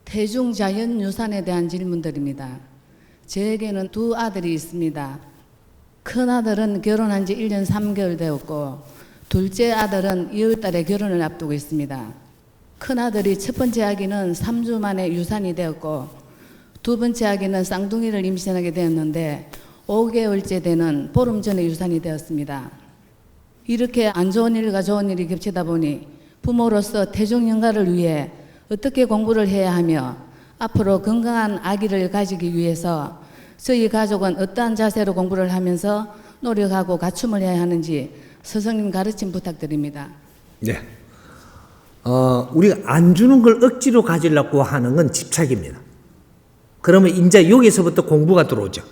대중자연유산에 대한 질문들입니다. 저에게는 두 아들이 있습니다. 큰 아들은 결혼한 지 1년 3개월 되었고 둘째 아들은 2월 달에 결혼을 앞두고 있습니다. 큰 아들이 첫 번째 아기는 3주 만에 유산이 되었고 두 번째 아기는 쌍둥이를 임신하게 되었는데 5개월째 되는 보름 전에 유산이 되었습니다. 이렇게 안 좋은 일과 좋은 일이 겹치다 보니 부모로서 대중영가를 위해 어떻게 공부를 해야 하며 앞으로 건강한 아기를 가지기 위해서 저희 가족은 어떠한 자세로 공부를 하면서 노력하고 갖춤을 해야 하는지 스승님 가르침 부탁드립니다. 네. 우리가 안 주는 걸 억지로 가지려고 하는 건 집착입니다. 그러면 이제 여기서부터 공부가 들어오죠.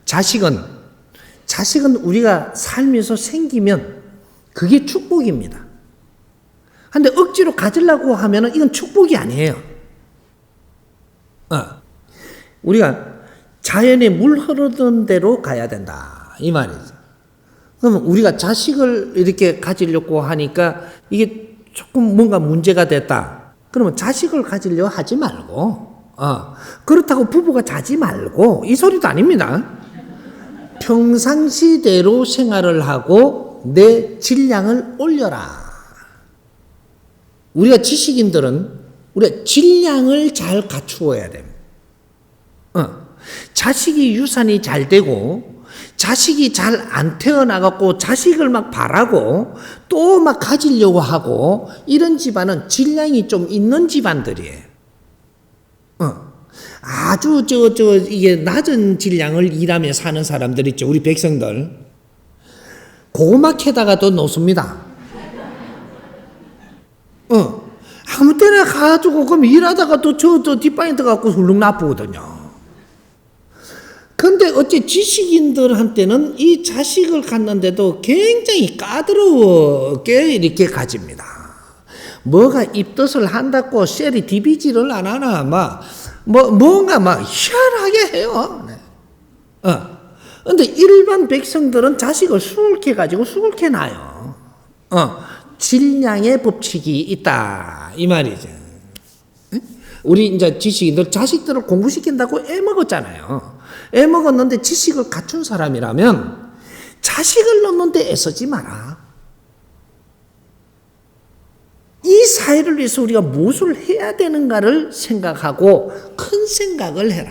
자식은 우리가 살면서 생기면 그게 축복입니다. 근데 억지로 가지려고 하면은 이건 축복이 아니에요. 우리가 자연의 물 흐르던 대로 가야 된다. 이 말이죠. 그러면 우리가 자식을 이렇게 가지려고 하니까 이게 조금 뭔가 문제가 됐다. 그러면 자식을 가지려 하지 말고, 그렇다고 부부가 자지 말고, 이 소리도 아닙니다. 평상시대로 생활을 하고 내 질량을 올려라. 우리가 지식인들은 우리가 질량을 잘 갖추어야 됩니다. 자식이 유산이 잘 되고 자식이 잘 안 태어나갖고 자식을 막 바라고 또 막 가지려고 하고 이런 집안은 질량이 좀 있는 집안들이에요. 아주 이게 낮은 질량을 일하며 사는 사람들 있죠. 우리 백성들. 고구마 캐다가도 놓습니다. 아무 때나 가지고 그럼 일하다가 또 저 뒷방에 들어가고 훌렁 나쁘거든요. 근데 어째 지식인들한테는 이 자식을 갖는데도 굉장히 까다롭게 이렇게 가집니다. 뭐가 입덧을 한다고 셀이 디비지를 안 하나, 뭔가 희한하게 해요. 근데 일반 백성들은 자식을 수울게 가지고 수울게 나요. 질량의 법칙이 있다. 이 말이죠. 우리 이제 지식인들 자식들을 공부시킨다고 애먹었잖아요. 애먹었는데 지식을 갖춘 사람이라면 자식을 넣는데 애쓰지 마라. 이 사회를 위해서 우리가 무엇을 해야 되는가를 생각하고 큰 생각을 해라.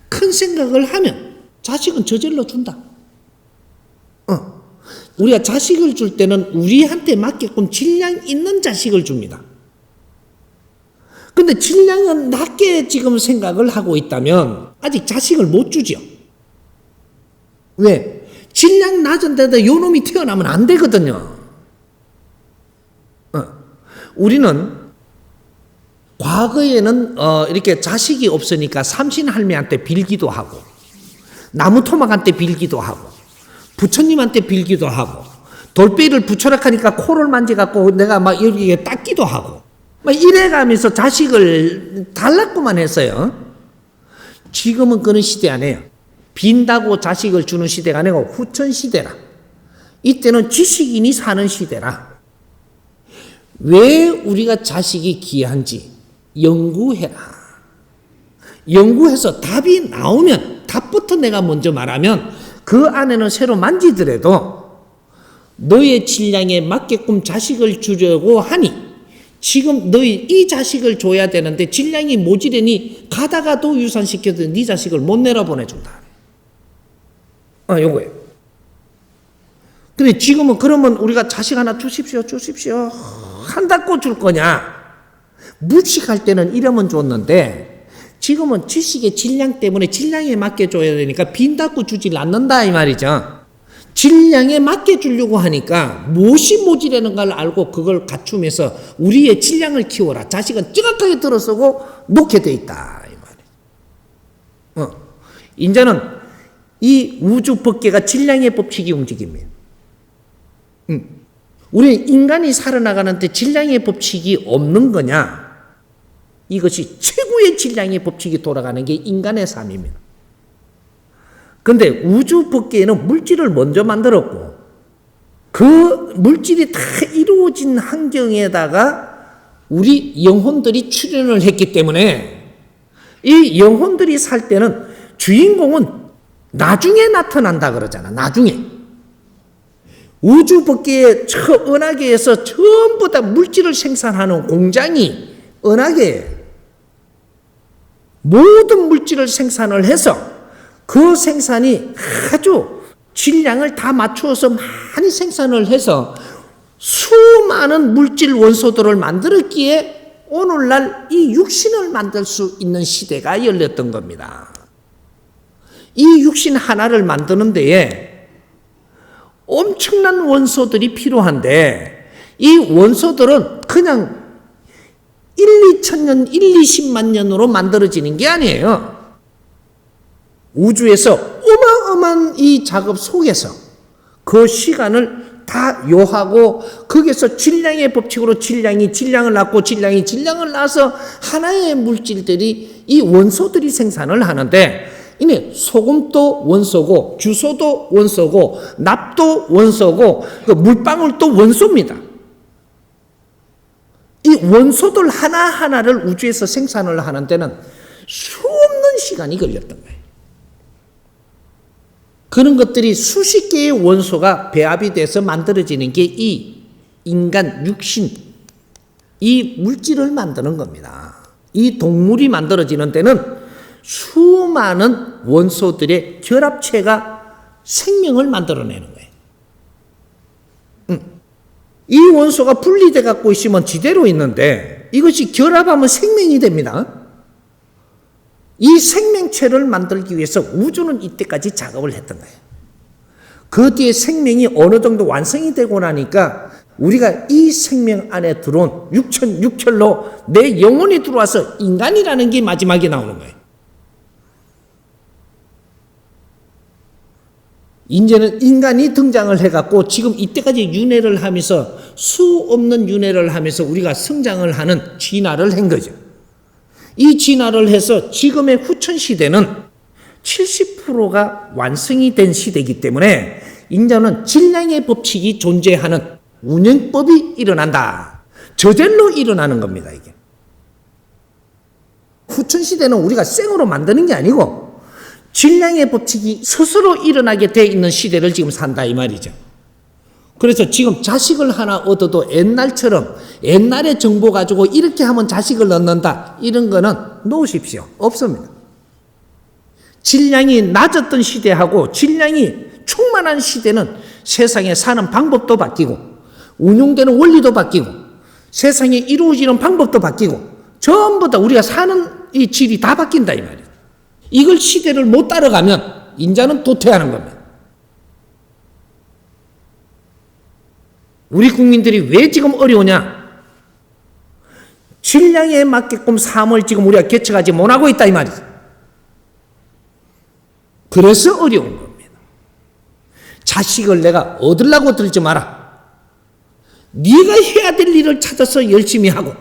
큰 생각을 하면 자식은 저절로 준다. 우리가 자식을 줄 때는 우리한테 맞게끔 질량 있는 자식을 줍니다. 근데 질량은 낮게 지금 생각을 하고 있다면 아직 자식을 못 주죠. 왜? 질량 낮은 데다 요놈이 태어나면 안 되거든요. 우리는 과거에는 이렇게 자식이 없으니까 삼신할매한테 빌기도 하고 나무토막한테 빌기도 하고 부처님한테 빌기도 하고 돌베이를 부처라 하니까 코를 만져갖고 내가 막 여기에 닦기도 하고 막 이래가면서 자식을 달라고만 했어요. 지금은 그런 시대 아니에요. 빈다고 자식을 주는 시대가 아니고 후천 시대라. 이때는 지식인이 사는 시대라. 왜 우리가 자식이 귀한지 연구해라. 연구해서 답이 나오면 답부터 내가 먼저 말하면 그 안에는 새로 만지더라도 너의 질량에 맞게끔 자식을 주려고 하니 지금 너희 이 자식을 줘야 되는데 질량이 모자라니 가다가도 유산시켜도 네 자식을 못 내려보내준다. 요거예요. 근데 지금은 그러면 우리가 자식 하나 주십시오 한다고 줄 거냐? 무식할 때는 이러면 줬는데 지금은 지식의 질량 때문에 질량에 맞게 줘야 되니까 빈다고 주질 않는다 이 말이죠. 질량에 맞게 주려고 하니까 무엇이 모자라는가를 알고 그걸 갖추면서 우리의 질량을 키워라. 자식은 정확하게 들어서고 놓게 돼 있다 이 말이에요. 이제는 이 우주 법계가 질량의 법칙이 움직입니다. 우리 인간이 살아나가는데 질량의 법칙이 없는 거냐? 이것이 최고의 질량의 법칙이 돌아가는 게 인간의 삶입니다. 그런데 우주 법계에는 물질을 먼저 만들었고 그 물질이 다 이루어진 환경에다가 우리 영혼들이 출현을 했기 때문에 이 영혼들이 살 때는 주인공은 나중에 나타난다 그러잖아. 나중에. 우주 법계의 은하계에서 전부 다 물질을 생산하는 공장이 은하계예요. 모든 물질을 생산을 해서 그 생산이 아주 질량을 다 맞추어서 많이 생산을 해서 수많은 물질 원소들을 만들었기에 오늘날 이 육신을 만들 수 있는 시대가 열렸던 겁니다. 이 육신 하나를 만드는 데에 엄청난 원소들이 필요한데 이 원소들은 그냥 2천년, 20만 년으로 만들어지는 게 아니에요. 우주에서 어마어마한 이 작업 속에서 그 시간을 다 요하고 거기서 질량의 법칙으로 질량을 낳고 질량을 낳아서 하나의 물질들이 이 원소들이 생산을 하는데 이네 소금도 원소고 주소도 원소고 납도 원소고 물방울도 원소입니다. 이 원소들 하나하나를 우주에서 생산을 하는 데는 수없는 시간이 걸렸던 거예요. 그런 것들이 수십 개의 원소가 배합이 돼서 만들어지는 게 이 인간 육신, 이 물질을 만드는 겁니다. 이 동물이 만들어지는 데는 수많은 원소들의 결합체가 생명을 만들어내는 거예요. 이 원소가 분리돼 갖고 있으면 지대로 있는데 이것이 결합하면 생명이 됩니다. 이 생명체를 만들기 위해서 우주는 이때까지 작업을 했던 거예요. 그 뒤에 생명이 어느 정도 완성이 되고 나니까 우리가 이 생명 안에 들어온 육혈로 내 영혼이 들어와서 인간이라는 게 마지막에 나오는 거예요. 이제는 인간이 등장을 해갖고 지금 이때까지 윤회를 하면서 수없는 윤회를 하면서 우리가 성장을 하는 진화를 한 거죠. 이 진화를 해서 지금의 후천시대는 70%가 완성이 된 시대이기 때문에 인자는 질량의 법칙이 존재하는 운영법이 일어난다. 저절로 일어나는 겁니다. 이게. 후천시대는 우리가 생으로 만드는 게 아니고 질량의 법칙이 스스로 일어나게 돼 있는 시대를 지금 산다 이 말이죠. 그래서 지금 자식을 하나 얻어도 옛날처럼 옛날의 정보 가지고 이렇게 하면 자식을 얻는다 이런 거는 놓으십시오. 없습니다. 질량이 낮았던 시대하고 질량이 충만한 시대는 세상에 사는 방법도 바뀌고 운용되는 원리도 바뀌고 세상에 이루어지는 방법도 바뀌고 전부 다 우리가 사는 이 질이 다 바뀐다 이 말이에요. 이걸 시대를 못 따라가면 인자는 도태하는 겁니다. 우리 국민들이 왜 지금 어려우냐? 질량에 맞게끔 삶을 지금 우리가 개척하지 못하고 있다 이 말이죠. 그래서 어려운 겁니다. 자식을 내가 얻으려고 들지 마라. 네가 해야 될 일을 찾아서 열심히 하고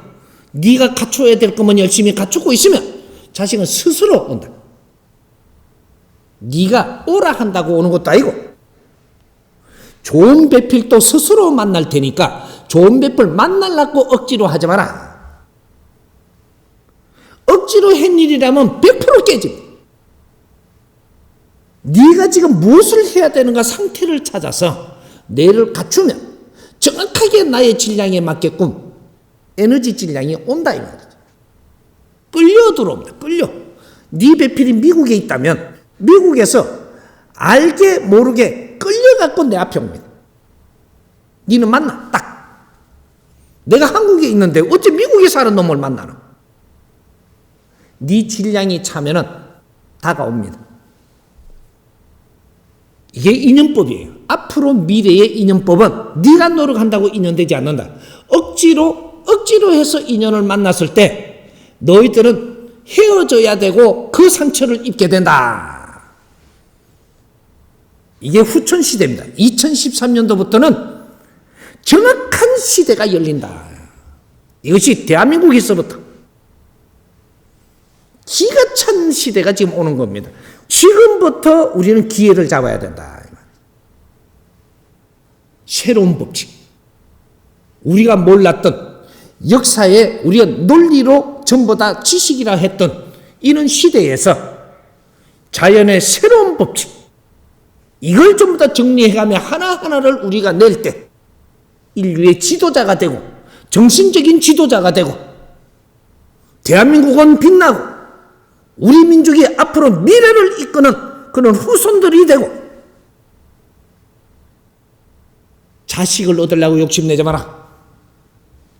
네가 갖춰야 될 거면 열심히 갖추고 있으면 자식은 스스로 온다. 네가 오라 한다고 오는 것도 아니고 좋은 배필도 스스로 만날 테니까 좋은 배필 만나려고 억지로 하지 마라. 억지로 한 일이라면 100% 깨집니다. 네가 지금 무엇을 해야 되는가 상태를 찾아서 뇌를 갖추면 정확하게 나의 질량에 맞게끔 에너지 질량이 온다 이 말이죠. 끌려 들어옵니다. 끌려. 네 배필이 미국에 있다면 미국에서 알게 모르게 끌려갖고 내 앞에 옵니다. 니는 만나 딱. 내가 한국에 있는데 어째 미국에 사는 놈을 만나노? 네 질량이 차면은 다가옵니다. 이게 인연법이에요. 앞으로 미래의 인연법은 네가 노력한다고 인연되지 않는다. 억지로 해서 인연을 만났을 때 너희들은 헤어져야 되고 그 상처를 입게 된다. 이게 후천 시대입니다. 2013년도부터는 정확한 시대가 열린다. 이것이 대한민국에서부터 기가 찬 시대가 지금 오는 겁니다. 지금부터 우리는 기회를 잡아야 된다. 새로운 법칙. 우리가 몰랐던 역사에 우리가 논리로 전부 다 지식이라 했던 이런 시대에서 자연의 새로운 법칙, 이걸 전부 다 정리해가며 하나하나를 우리가 낼 때 인류의 지도자가 되고 정신적인 지도자가 되고 대한민국은 빛나고 우리 민족이 앞으로 미래를 이끄는 그런 후손들이 되고, 자식을 얻으려고 욕심내지 마라.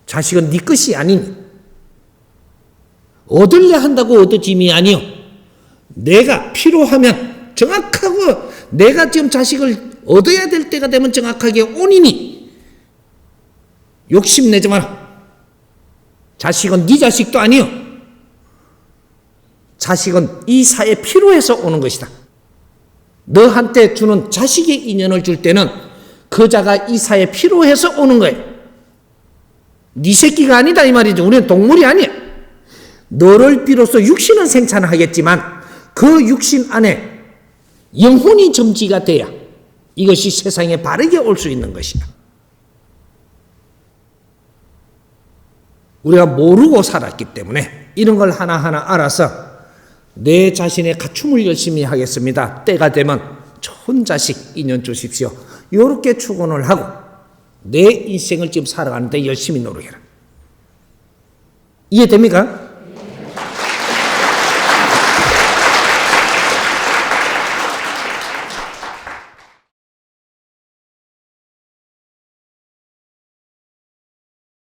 자식은 네 것이 아니니 얻으려 한다고 얻어짐이 아니요, 내가 필요하면 정확하고 내가 지금 자식을 얻어야 될 때가 되면 정확하게 오니니 욕심내지 마라. 자식은 네 자식도 아니요, 자식은 이 사회에 필요해서 오는 것이다. 너한테 주는 자식의 인연을 줄 때는 그 자가 이 사회에 필요해서 오는 거예요. 네 새끼가 아니다 이 말이죠. 우리는 동물이 아니야. 너를 비로소 육신은 생산하겠지만 그 육신 안에 영혼이 점지가 돼야 이것이 세상에 바르게 올 수 있는 것이다. 우리가 모르고 살았기 때문에 이런 걸 하나하나 알아서 내 자신의 갖춤을 열심히 하겠습니다. 때가 되면 좋은 자식 인연 주십시오. 이렇게 축원을 하고 내 인생을 지금 살아가는데 열심히 노력해라. 이해됩니까?